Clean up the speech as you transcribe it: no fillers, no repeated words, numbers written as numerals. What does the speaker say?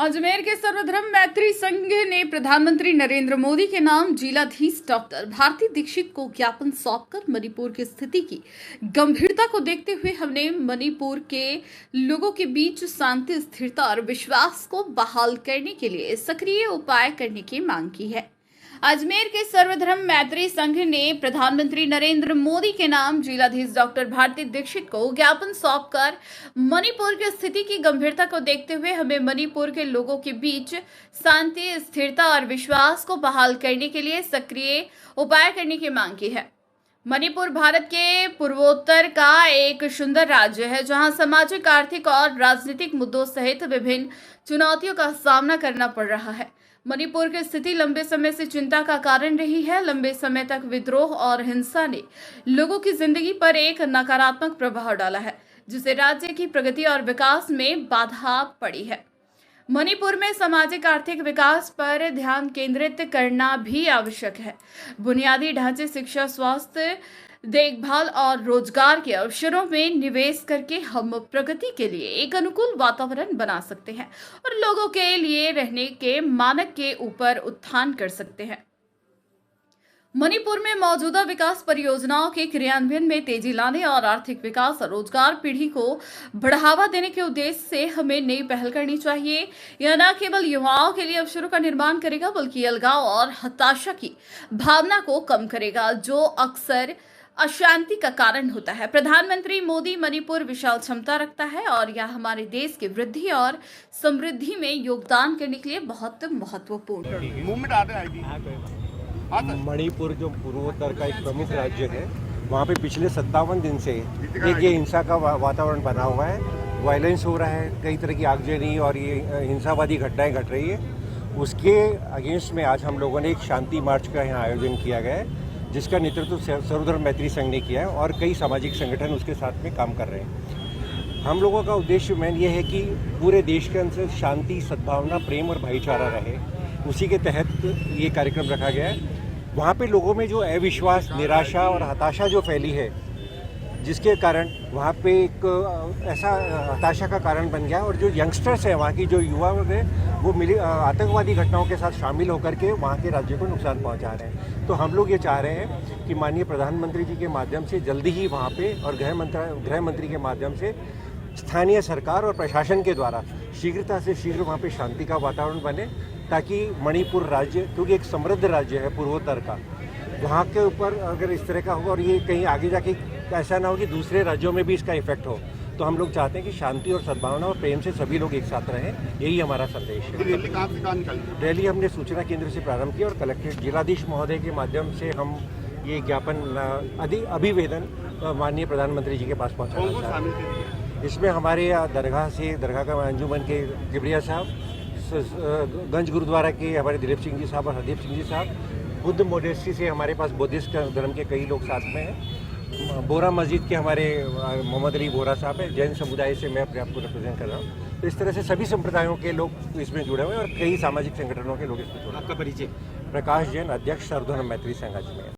अजमेर के सर्वधर्म मैत्री संघ ने प्रधानमंत्री नरेंद्र मोदी के नाम जिलाधीश डॉक्टर भारती दीक्षित को ज्ञापन सौंपकर मणिपुर की स्थिति की गंभीरता को देखते हुए हमने मणिपुर के लोगों के बीच शांति, स्थिरता और विश्वास को बहाल करने के लिए सक्रिय उपाय करने की मांग की है। अजमेर के सर्वधर्म मैत्री संघ ने प्रधानमंत्री नरेंद्र मोदी के नाम जिलाधीश डॉक्टर भारती दीक्षित को ज्ञापन सौंपकर मणिपुर की स्थिति की गंभीरता को देखते हुए हमें मणिपुर के लोगों के बीच शांति, स्थिरता और विश्वास को बहाल करने के लिए सक्रिय उपाय करने की मांग की है। मणिपुर भारत के पूर्वोत्तर का एक सुंदर राज्य है, जहां सामाजिक, आर्थिक और राजनीतिक मुद्दों सहित विभिन्न चुनौतियों का सामना करना पड़ रहा है। मणिपुर की स्थिति लंबे समय से चिंता का कारण रही है। लंबे समय तक विद्रोह और हिंसा ने लोगों की जिंदगी पर एक नकारात्मक प्रभाव डाला है, जिससे राज्य की प्रगति और विकास में बाधा पड़ी है। मणिपुर में सामाजिक, आर्थिक विकास पर ध्यान केंद्रित करना भी आवश्यक है। बुनियादी ढांचे, शिक्षा, स्वास्थ्य, देखभाल और रोजगार के अवसरों में निवेश करके हम प्रगति के लिए एक अनुकूल वातावरण बना सकते हैं और लोगों के लिए रहने के मानक के ऊपर उत्थान कर सकते हैं। मणिपुर में मौजूदा विकास परियोजनाओं के क्रियान्वयन में तेजी लाने और आर्थिक विकास और रोजगार पीढ़ी को बढ़ावा देने के उद्देश्य से हमें नई पहल करनी चाहिए। यह न केवल युवाओं के लिए अवसरों का निर्माण करेगा, बल्कि अलगाव और हताशा की भावना को कम करेगा, जो अक्सर अशांति का कारण होता है। प्रधानमंत्री मोदी मणिपुर विशाल क्षमता रखता है और यह हमारे देश की वृद्धि और समृद्धि में योगदान करने के लिए बहुत महत्वपूर्ण है। मणिपुर जो पूर्वोत्तर का एक प्रमुख राज्य है, वहाँ पे पिछले 57 दिन से एक ये हिंसा का वातावरण बना हुआ है। वायलेंस हो रहा है, कई तरह की आगजनी और ये हिंसावादी घटनाएं घट रही है। उसके अगेंस्ट में आज हम लोगों ने एक शांति मार्च का यहाँ आयोजन किया गया है, जिसका नेतृत्व सर्वधर्म मैत्री संघ ने किया है और कई सामाजिक संगठन उसके साथ में काम कर रहे हैं। हम लोगों का उद्देश्य मेन ये है कि पूरे देश के अंदर शांति, सद्भावना, प्रेम और भाईचारा रहे। उसी के तहत ये कार्यक्रम रखा गया है। वहाँ पे लोगों में जो अविश्वास, निराशा और हताशा जो फैली है, जिसके कारण वहाँ पे एक ऐसा हताशा का कारण बन गया और जो यंगस्टर्स हैं, वहाँ की जो युवा हैं, वो आतंकवादी घटनाओं के साथ शामिल होकर के वहाँ के राज्य को नुकसान पहुँचा रहे हैं। तो हम लोग ये चाह रहे हैं कि माननीय प्रधानमंत्री जी के माध्यम से जल्दी ही वहाँ पे और गृह मंत्री के माध्यम से स्थानीय सरकार और प्रशासन के द्वारा शीघ्रता से शीघ्र वहाँ पे शांति का वातावरण बने, ताकि मणिपुर राज्य, क्योंकि एक समृद्ध राज्य है पूर्वोत्तर का, वहाँ के ऊपर अगर इस तरह का होगा और ये कहीं आगे जाके ऐसा ना हो कि दूसरे राज्यों में भी इसका इफेक्ट हो, तो हम लोग चाहते हैं कि शांति और सद्भावना और प्रेम से सभी लोग एक साथ रहें। यही हमारा संदेश है। रैली कहाँ से कहाँ निकाली? रैली हमने सूचना केंद्र से प्रारंभ किया और कलेक्ट्रेट जिलाधीश महोदय के माध्यम से हम ये ज्ञापन अभिवेदन माननीय प्रधानमंत्री जी के पास पहुँचाना चाहते हैं। इसमें हमारे दरगाह का अंजुमन के जिब्रिया साहब, गंज गुरुद्वारा के हमारे दिलीप सिंह जी साहब और हरदीप सिंह जी साहब, बुद्ध मोडेस्ट्री से हमारे पास बुद्धिस्ट धर्म के कई लोग साथ में हैं, बोरा मस्जिद के हमारे मोहम्मद अली बोरा साहब हैं, जैन समुदाय से मैं अपने आप को रिप्रेजेंट कर रहा हूँ। तो इस तरह से सभी संप्रदायों के लोग इसमें जुड़े हुए हैं और कई सामाजिक संगठनों के लोग इसमें जुड़े। आपका परिचय? प्रकाश जैन, अध्यक्ष सर्वधर्म मैत्री संघ अजमेर।